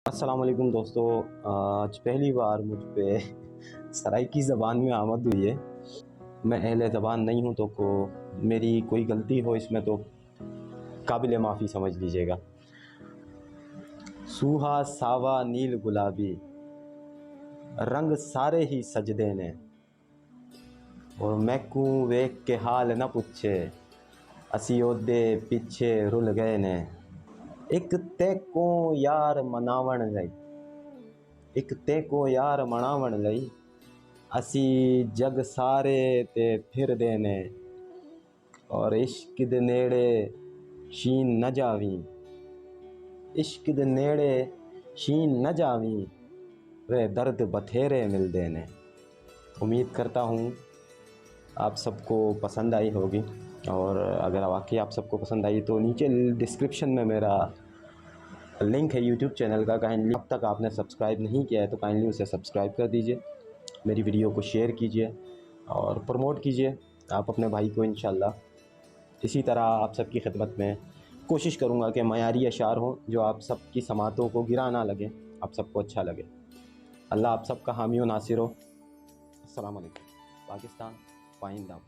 अस्सलाम वालेकुम दोस्तों। आज पहली बार मुझ पे सराइकी ज़बान में आमद हुई है। मैं अहले ज़बान नहीं हूँ, तो मेरी कोई गलती हो इसमें तो काबिल माफ़ी समझ लीजिएगा। सूहा सावा नील गुलाबी रंग सारे ही सजदे ने, और मैकू वेख के हाल न पुछे, असी ओदे पीछे रुल गए ने। एक ते को यार मनावण लई, एक ते को यार मनावण लई, असी जग सारे ते फिरदे ने। और इश्क दे नेड़े शीन न जावी, इश्क दे नेड़े शीन न जावी, वे दर्द बथेरे मिलदे ने। उम्मीद करता हूँ आप सबको पसंद आई होगी, और अगर वाकई आप सबको पसंद आई तो नीचे डिस्क्रिप्शन में मेरा लिंक है यूट्यूब चैनल का। काइंडली, अब तक आपने सब्सक्राइब नहीं किया है तो काइंडली उसे सब्सक्राइब कर दीजिए, मेरी वीडियो को शेयर कीजिए और प्रमोट कीजिए आप अपने भाई को। इंशाल्लाह इसी तरह आप सबकी खिदमत में कोशिश करूँगा कि मयारी अशार हों जो आप सबकी समातों को गिरा ना लगे, आप सबको अच्छा लगे। अल्लाह आप सबका हामी व नासिर हो। अस्सलाम वालेकुम। पाकिस्तान पाइंदा।